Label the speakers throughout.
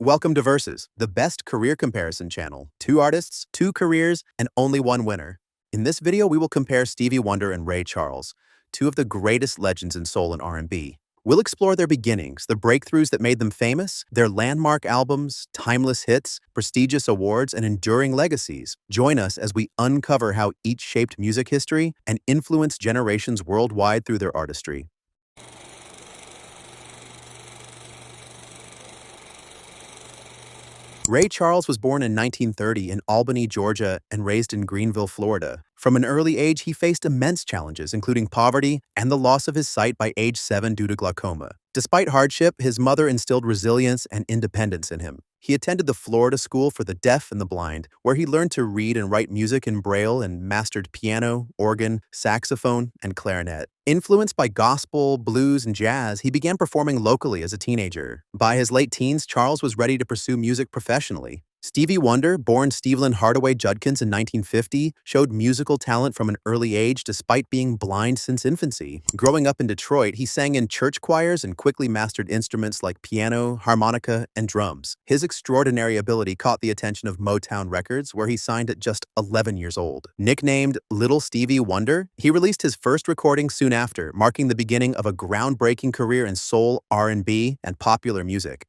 Speaker 1: Welcome to Versus, the best career comparison channel. Two artists, two careers, and only one winner. In this video, we will compare Stevie Wonder and Ray Charles, two of the greatest legends in soul and R&B. We'll explore their beginnings, the breakthroughs that made them famous, their landmark albums, timeless hits, prestigious awards, and enduring legacies. Join us as we uncover how each shaped music history and influenced generations worldwide through their artistry. Ray Charles was born in 1930 in Albany, Georgia, and raised in Greenville, Florida. From an early age, he faced immense challenges, including poverty and the loss of his sight by age 7 due to glaucoma. Despite hardship, his mother instilled resilience and independence in him. He attended the Florida School for the Deaf and the Blind, where he learned to read and write music in Braille and mastered piano, organ, saxophone, and clarinet. Influenced by gospel, blues, and jazz, he began performing locally as a teenager. By his late teens, Charles was ready to pursue music professionally. Stevie Wonder, born Stephen Hardaway Judkins in 1950, showed musical talent from an early age despite being blind since infancy. Growing up in Detroit, he sang in church choirs and quickly mastered instruments like piano, harmonica, and drums. His extraordinary ability caught the attention of Motown Records, where he signed at just 11 years old. Nicknamed Little Stevie Wonder, he released his first recording soon after, marking the beginning of a groundbreaking career in soul, R&B, and popular music.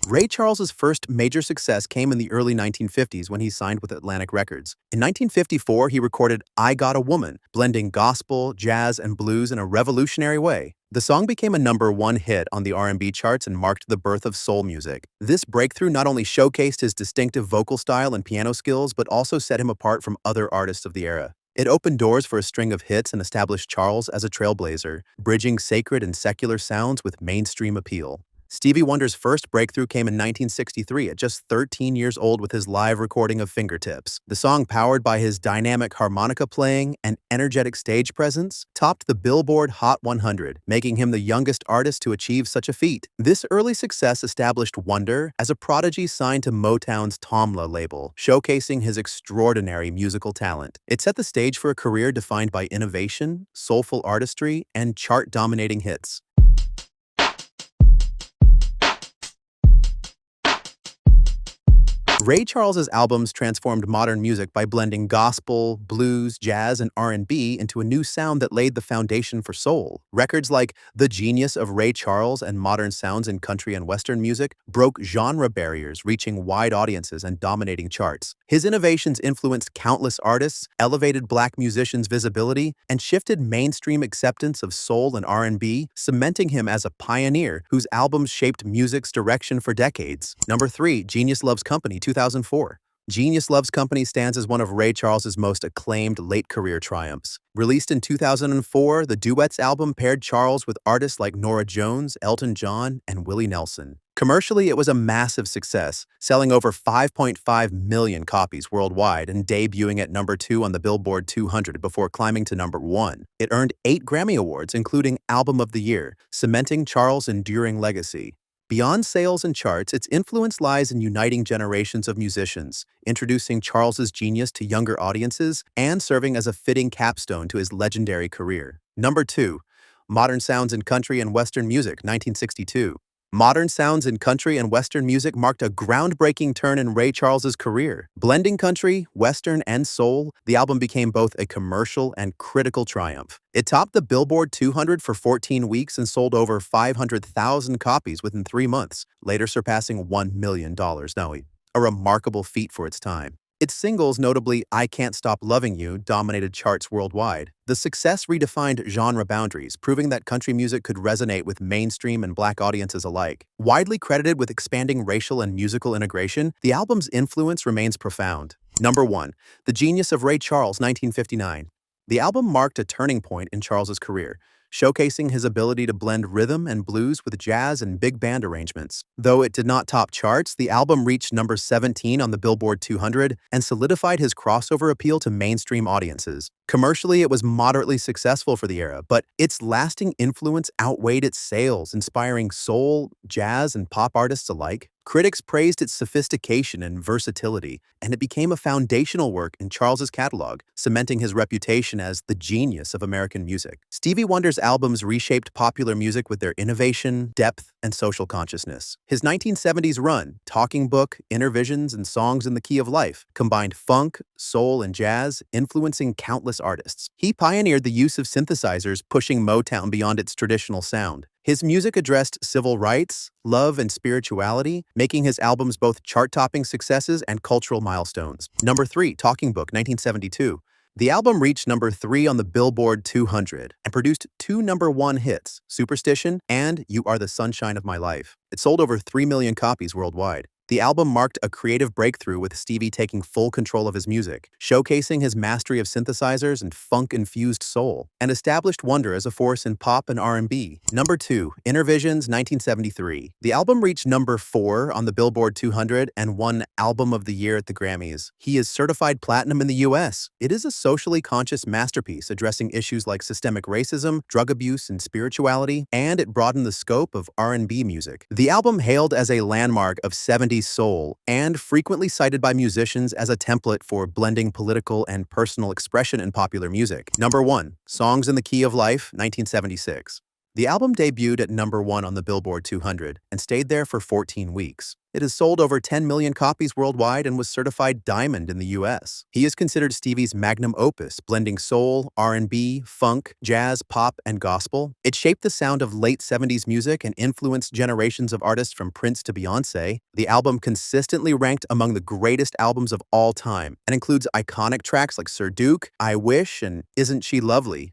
Speaker 1: Ray Charles's first major success came in the early 1950s when he signed with Atlantic Records. In 1954, he recorded I Got a Woman, blending gospel, jazz, and blues in a revolutionary way. The song became a #1 hit on the R&B charts and marked the birth of soul music. This breakthrough not only showcased his distinctive vocal style and piano skills, but also set him apart from other artists of the era. It opened doors for a string of hits and established Charles as a trailblazer, bridging sacred and secular sounds with mainstream appeal. Stevie Wonder's first breakthrough came in 1963 at just 13 years old with his live recording of Fingertips. The song, powered by his dynamic harmonica playing and energetic stage presence, topped the Billboard Hot 100, making him the youngest artist to achieve such a feat. This early success established Wonder as a prodigy signed to Motown's Tamla label, showcasing his extraordinary musical talent. It set the stage for a career defined by innovation, soulful artistry, and chart-dominating hits. Ray Charles's albums transformed modern music by blending gospel, blues, jazz, and R&B into a new sound that laid the foundation for soul. Records like The Genius of Ray Charles and Modern Sounds in Country and Western Music broke genre barriers, reaching wide audiences and dominating charts. His innovations influenced countless artists, elevated Black musicians' visibility, and shifted mainstream acceptance of soul and R&B, cementing him as a pioneer whose albums shaped music's direction for decades. Number 3, Genius Loves Company, 2004. Genius Loves Company stands as one of Ray Charles's most acclaimed late-career triumphs. Released in 2004, the Duets album paired Charles with artists like Norah Jones, Elton John, and Willie Nelson. Commercially, it was a massive success, selling over 5.5 million copies worldwide and debuting at number 2 on the Billboard 200 before climbing to number 1. It earned 8 Grammy Awards, including Album of the Year, cementing Charles' enduring legacy. Beyond sales and charts, its influence lies in uniting generations of musicians, introducing Charles's genius to younger audiences, and serving as a fitting capstone to his legendary career. Number 2, Modern Sounds in Country and Western Music, 1962. Modern Sounds in Country and Western Music marked a groundbreaking turn in Ray Charles's career. Blending country, western, and soul, the album became both a commercial and critical triumph. It topped the Billboard 200 for 14 weeks and sold over 500,000 copies within 3 months, later surpassing $1 million. Now, a remarkable feat for its time. Its singles, notably I Can't Stop Loving You, dominated charts worldwide. The success redefined genre boundaries, proving that country music could resonate with mainstream and Black audiences alike. Widely credited with expanding racial and musical integration, the album's influence remains profound. Number 1, The Genius of Ray Charles, 1959. The album marked a turning point in Charles's career, showcasing his ability to blend rhythm and blues with jazz and big band arrangements. Though it did not top charts, the album reached number 17 on the Billboard 200 and solidified his crossover appeal to mainstream audiences. Commercially, it was moderately successful for the era, but its lasting influence outweighed its sales, inspiring soul, jazz, and pop artists alike. Critics praised its sophistication and versatility, and it became a foundational work in Charles's catalog, cementing his reputation as the genius of American music. Stevie Wonder's albums reshaped popular music with their innovation, depth, and social consciousness. His 1970s run, Talking Book, Inner Visions, and Songs in the Key of Life, combined funk, soul, and jazz, influencing countless artists. He pioneered the use of synthesizers, pushing Motown beyond its traditional sound. His music addressed civil rights, love, and spirituality, making his albums both chart-topping successes and cultural milestones. Number 3, Talking Book, 1972. The album reached number 3 on the Billboard 200 and produced 2 number 1 hits, Superstition and You Are the Sunshine of My Life. It sold over 3 million copies worldwide. The album marked a creative breakthrough with Stevie taking full control of his music, showcasing his mastery of synthesizers and funk-infused soul, and established Wonder as a force in pop and R&B. Number 2, Inner Visions, 1973. The album reached number 4 on the Billboard 200 and won Album of the Year at the Grammys. He is certified platinum in the US. It is a socially conscious masterpiece addressing issues like systemic racism, drug abuse, and spirituality, and it broadened the scope of R&B music. The album hailed as a landmark of 70s soul and frequently cited by musicians as a template for blending political and personal expression in popular music. Number 1, Songs in the Key of Life, 1976. The album debuted at number 1 on the Billboard 200 and stayed there for 14 weeks. It has sold over 10 million copies worldwide and was certified diamond in the US. He is considered Stevie's magnum opus, blending soul, R&B, funk, jazz, pop, and gospel. It shaped the sound of late 70s music and influenced generations of artists from Prince to Beyoncé. The album consistently ranked among the greatest albums of all time and includes iconic tracks like Sir Duke, I Wish, and Isn't She Lovely?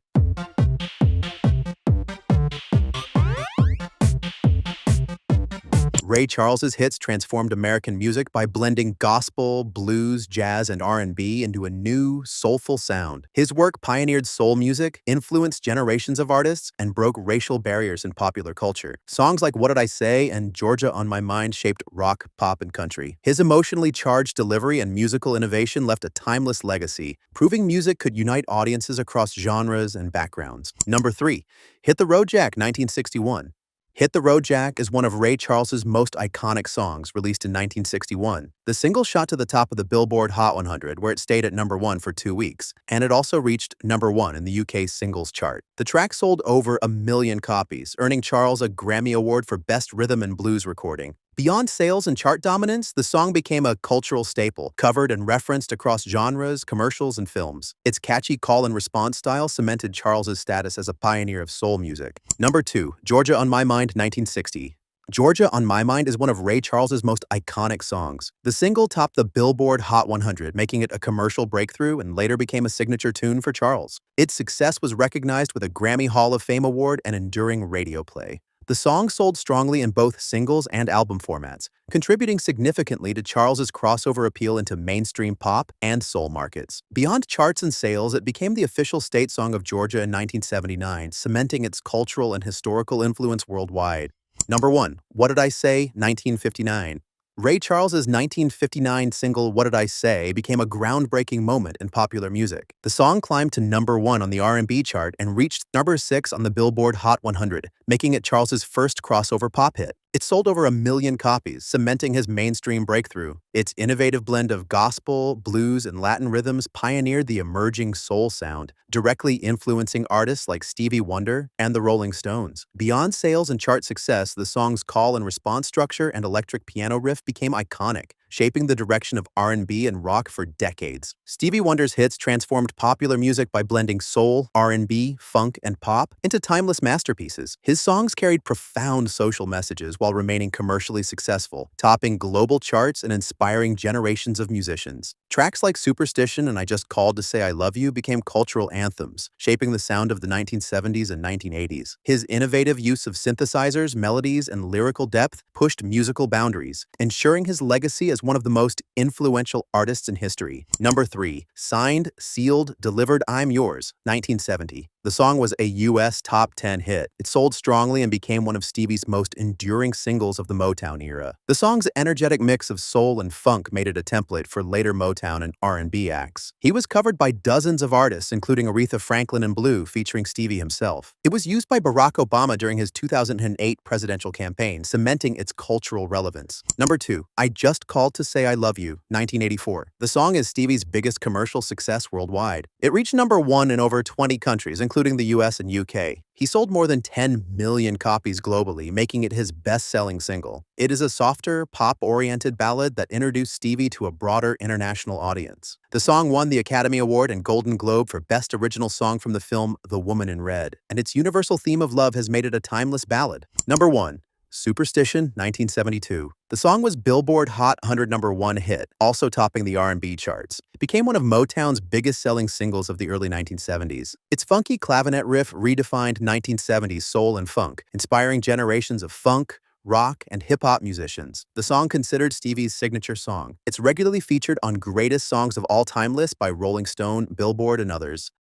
Speaker 1: Ray Charles's hits transformed American music by blending gospel, blues, jazz, and R&B into a new, soulful sound. His work pioneered soul music, influenced generations of artists, and broke racial barriers in popular culture. Songs like What Did I Say and Georgia on My Mind shaped rock, pop, and country. His emotionally charged delivery and musical innovation left a timeless legacy, proving music could unite audiences across genres and backgrounds. Number 3, Hit the Road Jack, 1961. Hit the Road Jack is one of Ray Charles's most iconic songs, released in 1961. The single shot to the top of the Billboard Hot 100, where it stayed at number 1 for 2 weeks, and it also reached number 1 in the UK's singles chart. The track sold over 1 million copies, earning Charles a Grammy Award for Best Rhythm and Blues Recording. Beyond sales and chart dominance, the song became a cultural staple, covered and referenced across genres, commercials, and films. Its catchy call-and-response style cemented Charles's status as a pioneer of soul music. Number 2, Georgia on My Mind, 1960. Georgia on My Mind is one of Ray Charles's most iconic songs. The single topped the Billboard Hot 100, making it a commercial breakthrough and later became a signature tune for Charles. Its success was recognized with a Grammy Hall of Fame award and enduring radio play. The song sold strongly in both singles and album formats, contributing significantly to Charles's crossover appeal into mainstream pop and soul markets. Beyond charts and sales, it became the official state song of Georgia in 1979, cementing its cultural and historical influence worldwide. Number 1, What Did I Say, 1959. Ray Charles's 1959 single What Did I Say became a groundbreaking moment in popular music. The song climbed to number 1 on the R&B chart and reached number 6 on the Billboard Hot 100, making it Charles's first crossover pop hit. It sold over 1 million copies, cementing his mainstream breakthrough. Its innovative blend of gospel, blues, and Latin rhythms pioneered the emerging soul sound, directly influencing artists like Stevie Wonder and the Rolling Stones. Beyond sales and chart success, the song's call and response structure and electric piano riff became iconic, shaping the direction of R&B and rock for decades. Stevie Wonder's hits transformed popular music by blending soul, R&B, funk, and pop into timeless masterpieces. His songs carried profound social messages while remaining commercially successful, topping global charts and inspiring generations of musicians. Tracks like Superstition and I Just Called to Say I Love You became cultural anthems, shaping the sound of the 1970s and 1980s. His innovative use of synthesizers, melodies, and lyrical depth pushed musical boundaries, ensuring his legacy as one of the most influential artists in history. Number 3, Signed, Sealed, Delivered, I'm Yours, 1970. The song was a US top 10 hit. It sold strongly and became one of Stevie's most enduring singles of the Motown era. The song's energetic mix of soul and funk made it a template for later Motown and R&B acts. He was covered by dozens of artists, including Aretha Franklin and Blue, featuring Stevie himself. It was used by Barack Obama during his 2008 presidential campaign, cementing its cultural relevance. Number 2, I Just Called to Say I Love You, 1984. The song is Stevie's biggest commercial success worldwide. It reached number 1 in over 20 countries, including the US and UK. He sold more than 10 million copies globally, making it his best-selling single. It is a softer, pop-oriented ballad that introduced Stevie to a broader international audience. The song won the Academy Award and Golden Globe for Best Original Song from the film The Woman in Red, and its universal theme of love has made it a timeless ballad. Number 1. Superstition, 1972. The song was Billboard Hot 100 #1 hit, also topping the R&B charts. It became one of Motown's biggest-selling singles of the early 1970s. Its funky clavinet riff redefined 1970s soul and funk, inspiring generations of funk, rock, and hip-hop musicians. The song considered Stevie's signature song. It's regularly featured on Greatest Songs of All Time lists by Rolling Stone, Billboard, and others.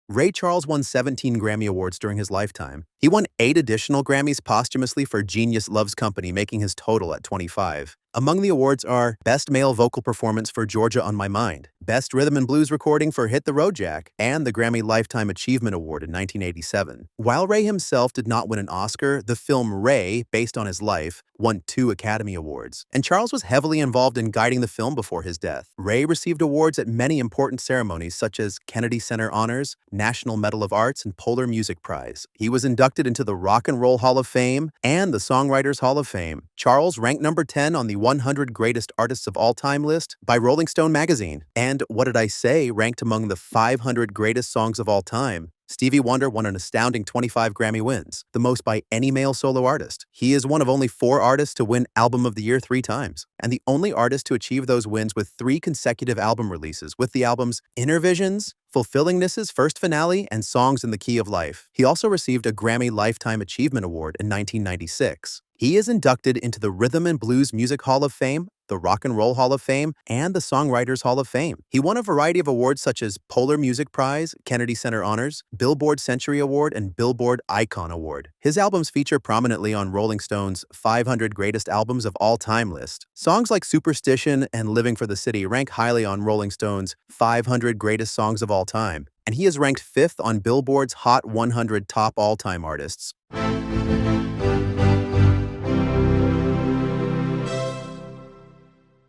Speaker 1: Ray Charles won 17 Grammy Awards during his lifetime. He won 8 additional Grammys posthumously for Genius Loves Company, making his total at 25. Among the awards are Best Male Vocal Performance for Georgia on My Mind, Best Rhythm and Blues Recording for Hit the Road Jack, and the Grammy Lifetime Achievement Award in 1987. While Ray himself did not win an Oscar, the film Ray, based on his life, won 2 Academy Awards, and Charles was heavily involved in guiding the film before his death. Ray received awards at many important ceremonies such as Kennedy Center Honors, National Medal of Arts, and Polar Music Prize. He was inducted into the Rock and Roll Hall of Fame and the Songwriters Hall of Fame. Charles ranked number 10 on the 100 Greatest Artists of All Time list by Rolling Stone magazine. And What Did I Say ranked among the 500 Greatest Songs of All Time. Stevie Wonder won an astounding 25 Grammy wins, the most by any male solo artist. He is one of only 4 artists to win Album of the Year 3 times, and the only artist to achieve those wins with 3 consecutive album releases, with the albums Inner Visions, Fulfillingness's First Finale, and Songs in the Key of Life. He also received a Grammy Lifetime Achievement Award in 1996. He is inducted into the Rhythm and Blues Music Hall of Fame, the Rock and Roll Hall of Fame, and the Songwriters Hall of Fame. He won a variety of awards such as Polar Music Prize, Kennedy Center Honors, Billboard Century Award, and Billboard Icon Award. His albums feature prominently on Rolling Stone's 500 Greatest Albums of All Time list. Songs like Superstition and Living for the City rank highly on Rolling Stone's 500 Greatest Songs of All Time, and he is ranked 5th on Billboard's Hot 100 Top All-Time Artists.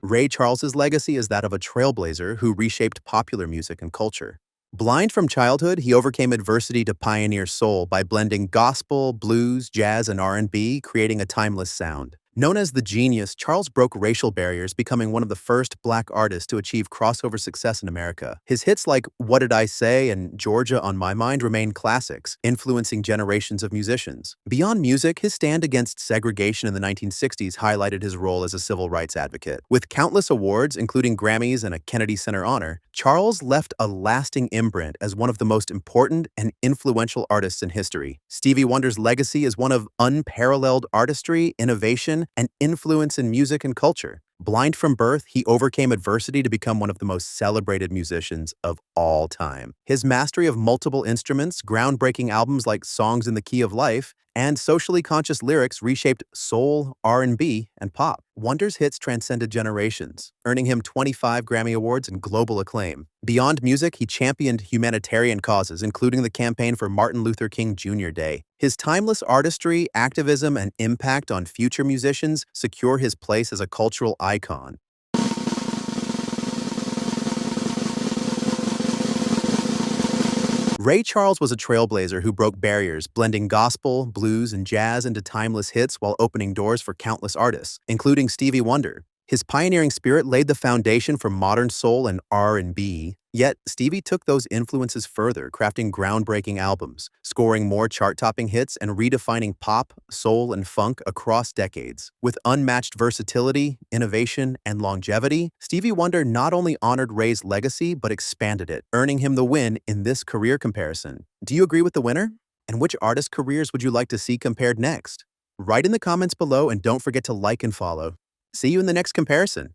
Speaker 1: Ray Charles's legacy is that of a trailblazer who reshaped popular music and culture. Blind from childhood, he overcame adversity to pioneer soul by blending gospel, blues, jazz, and R&B, creating a timeless sound. Known as the Genius, Charles broke racial barriers, becoming one of the first Black artists to achieve crossover success in America. His hits like What Did I Say and Georgia on My Mind remain classics, influencing generations of musicians. Beyond music, his stand against segregation in the 1960s highlighted his role as a civil rights advocate. With countless awards, including Grammys and a Kennedy Center honor, Charles left a lasting imprint as one of the most important and influential artists in history. Stevie Wonder's legacy is one of unparalleled artistry, innovation, and influence in music and culture. Blind from birth, he overcame adversity to become one of the most celebrated musicians of all time. His mastery of multiple instruments, groundbreaking albums like Songs in the Key of Life, and socially conscious lyrics reshaped soul, R&B, and pop. Wonder's hits transcended generations, earning him 25 Grammy Awards and global acclaim. Beyond music, he championed humanitarian causes, including the campaign for Martin Luther King Jr. Day. His timeless artistry, activism, and impact on future musicians secure his place as a cultural icon. Ray Charles was a trailblazer who broke barriers, blending gospel, blues, and jazz into timeless hits while opening doors for countless artists, including Stevie Wonder. His pioneering spirit laid the foundation for modern soul and R&B, yet Stevie took those influences further, crafting groundbreaking albums, scoring more chart-topping hits, and redefining pop, soul, and funk across decades. With unmatched versatility, innovation, and longevity, Stevie Wonder not only honored Ray's legacy but expanded it, earning him the win in this career comparison. Do you agree with the winner? And which artist careers would you like to see compared next? Write in the comments below and don't forget to like and follow. See you in the next comparison.